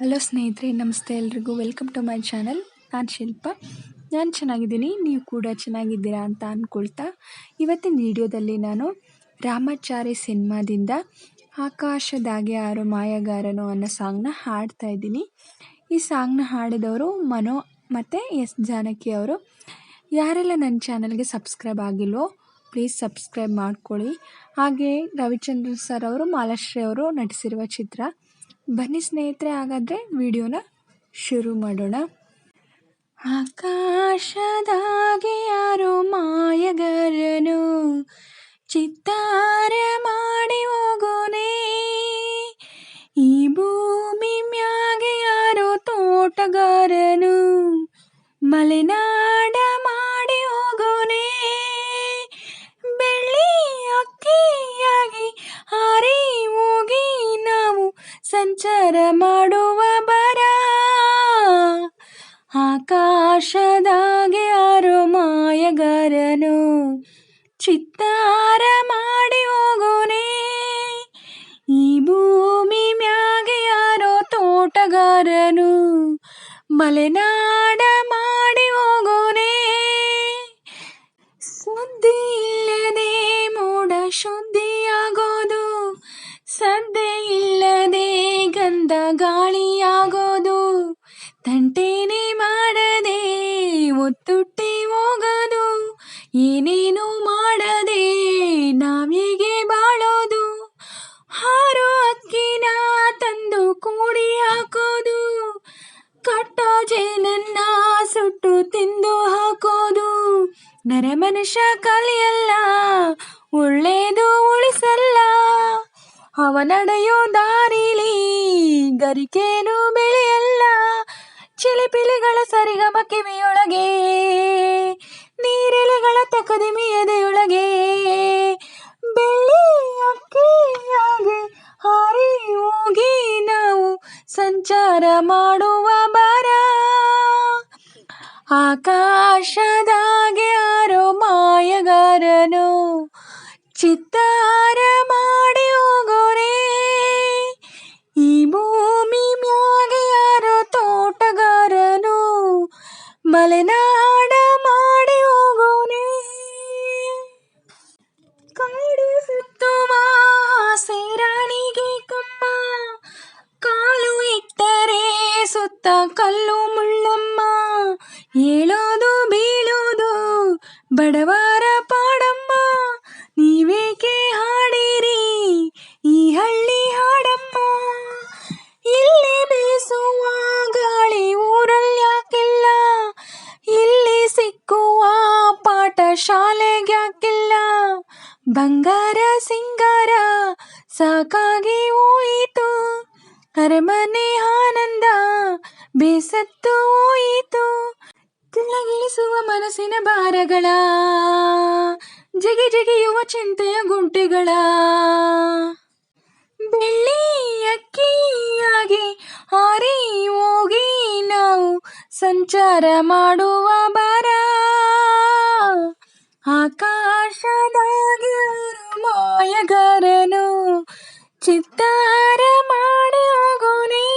Hello ಸ್ನೇಹಿತರೆ, ನಮಸ್ತೆ ಎಲ್ರಿಗೂ. Welcome to my channel. ನಾನು ಶಿಲ್ಪ. ನಾನು ಚೆನ್ನಾಗಿದ್ದೀನಿ, ನೀವು ಕೂಡ ಚೆನ್ನಾಗಿದ್ದೀರಾ ಅಂತ ಅಂದ್ಕೊಳ್ತಾ ಇವತ್ತಿನ ವಿಡಿಯೋದಲ್ಲಿ ನಾನು ರಾಮಾಚಾರಿ ಸಿನಿಮಾದಿಂದ ಆಕಾಶದಾಗೆ ಯಾರೋ ಮಾಯಗಾರನು ಅನ್ನೋ ಸಾಂಗ್ನ ಹಾಡ್ತಾ ಇದ್ದೀನಿ. ಈ ಸಾಂಗ್ನ ಹಾಡಿದವರು ಮನೋ ಮತ್ತು ಎಸ್ ಜಾನಕಿ ಅವರು. ಯಾರೆಲ್ಲ ನನ್ನ ಚಾನಲ್ಗೆ ಸಬ್ಸ್ಕ್ರೈಬ್ ಆಗಿಲ್ವೋ ಪ್ಲೀಸ್ ಸಬ್ಸ್ಕ್ರೈಬ್ ಮಾಡ್ಕೊಳ್ಳಿ. ಹಾಗೆ ರವಿಚಂದ್ರನ್ ಸರ್ ಅವರು, ಮಾಲಾಶ್ರೀ ಅವರು ನಟಿಸಿರುವ ಚಿತ್ರ. ಬನ್ನಿ ಸ್ನೇಹಿತರೆ, ಹಾಗಾದರೆ ವಿಡಿಯೋನ ಶುರು ಮಾಡೋಣ. ಆಕಾಶದಾಗೆ ಯಾರೋ ಮಾಯಗಾರನು ಚಿತ್ತಾರ ಮಾಡಿ ಹೋಗೋನೆ, ಈ ಭೂಮಿ ಮ್ಯಾಗೆ ಯಾರೋ ತೋಟಗಾರನು ಮಲೆನಾಡ ಮಾಡಿ ಹೋಗೋನೆ, ಬೆಳ್ಳಿ ಅಕ್ಕಿಯಾಗಿ ಹಾರಿ ಹೋಗಿ ನಾವು ಸಂಚಾರ ಮಾಡುವ ಬರ. ಆಕಾಶದಾಗೆ ಯಾರೋ ಮಾಯಗಾರನು ಚಿತ್ತಾರ ಮಾಡಿ ಹೋಗೋನೆ, ಈ ಭೂಮಿ ಮ್ಯಾಗೆ ಯಾರೋ ತೋಟಗಾರನು ಮಲೆನಾಡ ಮಾಡಿ ಹೋಗೋನೆ. ಸುದ್ದಿ ಇಲ್ಲದೆ ಮೋಡ ಶುದ್ಧಿಯಾಗೋದು, ಸದ್ದೆ ಇಲ್ಲದೆ ಗಂಧ ಗಾಳಿಯಾಗೋದು, ತಂಟೇನೆ ಮಾಡದೆ ಒತ್ತುಟ್ಟೆ ಹೋಗೋದು, ಏನೇನು ಮಾಡದೆ ನಾವಿಗೆ ಬಾಳೋದು, ಹಾರೋ ಅಕ್ಕಿನ ತಂದು ಕೂಡಿ ಹಾಕೋದು, ಕಟ್ಟೋ ಜೇನನ್ನ ಸುಟ್ಟು ತಿಂದು ಹಾಕೋದು, ನರಮನುಷ್ಯ ಕಲಿಯಲ್ಲ ಒಳ್ಳೇದು ಉಳಿಸಲ್ಲ, ಅವ ನಡೆಯೋ ದಾರಿಲಿ ಗರಿಕೇನು ಬೆಳೆಯಲ್ಲ, ಚಿಲಿಪಿಲಿಗಳ ಸರಿಗಮ ಕಿವಿಯೊಳಗೆ, ನೀರೆಲೆಗಳ ತಕದಿಮಿ ಎದೆಯೊಳಗೆ, ಬೆಳ್ಳಿ ಅಕ್ಕಿಯಾಗಿ ಹಾರಿ ಹೋಗಿ ನಾವು ಸಂಚಾರ ಮಾಡುವ ಬರ. ಆಕಾಶದಾಗೆ ಯಾರೋ ಮಾಯಗಾರನು ಚಿತ್ತಾರ ಮಾಡಿ ಹೋಗೋನೆ, ಈ ಭೂಮಿ ಮ್ಯಾಗೆ ಯಾರೋ ತೋಟಗಾರನು ಮಲೆನಾಡ ಮಾಡಿ ಹೋಗೋನೆ. ಕಾಡು ಸುತ್ತುವ ಆಸೆ ರಾಣಿಗೆ ಕಮ್ಮ, ಕಾಲು ಇಟ್ಟರೆ ಸುತ್ತ ಕಲ್ಲು ಮುಳ್ಳಮ್ಮ, ಏಳೋದು ಬೀಳೋದು ಬಡವರ ಪಾಡಮ್ಮ, ನೀವೇಕೆ ಹಾಡಿರಿ ಈ ಹಳ್ಳಿ ಹಾಡಮ್ಮ, ಇಲ್ಲಿ ಬೀಸುವ ಗಾಳಿ ಊರಲ್ಲಿ ಯಾಕಿಲ್ಲ, ಇಲ್ಲಿ ಸಿಕ್ಕುವ ಪಾಠ ಶಾಲೆಗೆ ಯಾಕಿಲ್ಲ, ಬಂಗಾರ ಸಿಂಗಾರ ಸಾಕಾಗಿ ಹೋಯಿತು, ಅರಮನೆ ಆನಂದ ಬೇಸತ್ತು ಹೋಯಿತು, ಕೆಳಗಿಳಿಸುವ ಮನಸ್ಸಿನ ಭಾರಗಳ ಜಿಗಿ ಜಿಗಿಯುವ ಚಿಂತೆಯ ಗುಂಟೆಗಳ, ಬೆಳ್ಳಿ ಅಕ್ಕಿಯಾಗಿ ಹಾರಿ ಹೋಗಿ ನಾವು ಸಂಚಾರ ಮಾಡುವ ಬರ. ಆಕಾಶದಾಗೆ ಯಾರೋ ಮಾಯಗಾರನು ಚಿತ್ತಾರ ಮಾಡಿ ಹೋಗೋನೆ,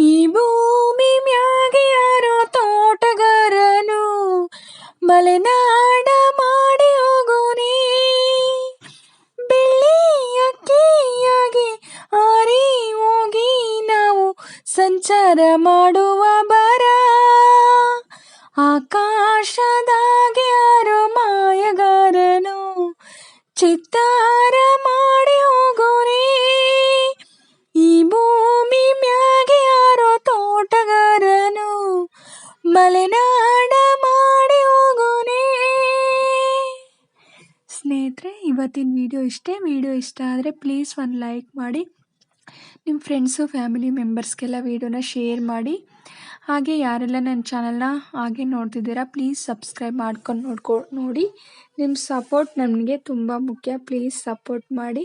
ಈ ಭೂಮಿ ಮ್ಯಾಗೆ ಯಾರೋ ತೋಟಗಾರನು ಮಲೆನಾಡ ಮಾಡಿ ಹೋಗೋನೆ, ಬೆಳ್ಳಿ ಅಕ್ಕಿಯಾಗಿ ಹಾರಿ ಹೋಗಿ ನಾವು ಸಂಚಾರ ಮಾಡುವ ಬರ. ಆಕಾಶದಾಗೆ ಯಾರೋ ಮಾಯಗಾರನು ಚಿತ್ತಾರ ಮಾಡಿ ಹೋಗೋನೆ, ಈ ಭೂಮಿ ಮ್ಯಾಗೆ ಯಾರೋ ತೋಟಗಾರನು ಮಲೆನಾಡ ಮಾಡಿ ಹೋಗೋನೆ. ಸ್ನೇಹಿತರೆ, ಇವತ್ತಿನ ವಿಡಿಯೋ ಇಷ್ಟೇ. ವಿಡಿಯೋ ಇಷ್ಟ ಆದರೆ ಪ್ಲೀಸ್ ಒಂದು ಲೈಕ್ ಮಾಡಿ, ನಿಮ್ಮ ಫ್ರೆಂಡ್ಸು ಫ್ಯಾಮಿಲಿ ಮೆಂಬರ್ಸ್ಗೆಲ್ಲ ವಿಡಿಯೋನ ಶೇರ್ ಮಾಡಿ. ಹಾಗೆ ಯಾರೆಲ್ಲ ನನ್ನ ಚಾನಲ್ನ ಹಾಗೆ ನೋಡ್ತಿದ್ದೀರಾ ಪ್ಲೀಸ್ ಸಬ್ಸ್ಕ್ರೈಬ್ ಮಾಡ್ಕೊಂಡು ನೋಡಿ. ನಿಮ್ಮ ಸಪೋರ್ಟ್ ನನಗೆ ತುಂಬ ಮುಖ್ಯ, ಪ್ಲೀಸ್ ಸಪೋರ್ಟ್ ಮಾಡಿ.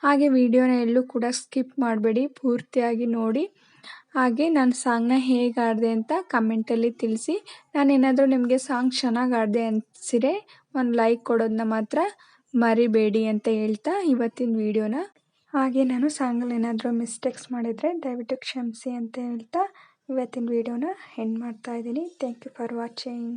ಹಾಗೆ ವಿಡಿಯೋನ ಎಲ್ಲೂ ಕೂಡ ಸ್ಕಿಪ್ ಮಾಡಬೇಡಿ, ಪೂರ್ತಿಯಾಗಿ ನೋಡಿ. ಹಾಗೆ ನಾನು ಸಾಂಗ್ನ ಹೇಗೆ ಹಾಡಿದೆ ಅಂತ ಕಮೆಂಟಲ್ಲಿ ತಿಳಿಸಿ. ನಾನೇನಾದರೂ ನಿಮಗೆ ಸಾಂಗ್ ಚೆನ್ನಾಗಿ ಹಾಡಿದೆ ಅನಿಸಿದ್ರೆ ಒಂದು ಲೈಕ್ ಕೊಡೋದನ್ನ ಮಾತ್ರ ಮರಿಬೇಡಿ ಅಂತ ಹೇಳ್ತಾ ಇವತ್ತಿನ ವಿಡಿಯೋನ ಹಾಗೆ ನಾನು ಸಾಂಗಲ್ಲಿ ಏನಾದರೂ ಮಿಸ್ಟೇಕ್ಸ್ ಮಾಡಿದರೆ ದಯವಿಟ್ಟು ಕ್ಷಮಿಸಿ ಅಂತ ಹೇಳ್ತಾ ಇವತ್ತಿನ ವೀಡಿಯೋನ ಎಂಡ್ ಮಾಡ್ತಾ ಇದ್ದೀನಿ. Thank you for watching.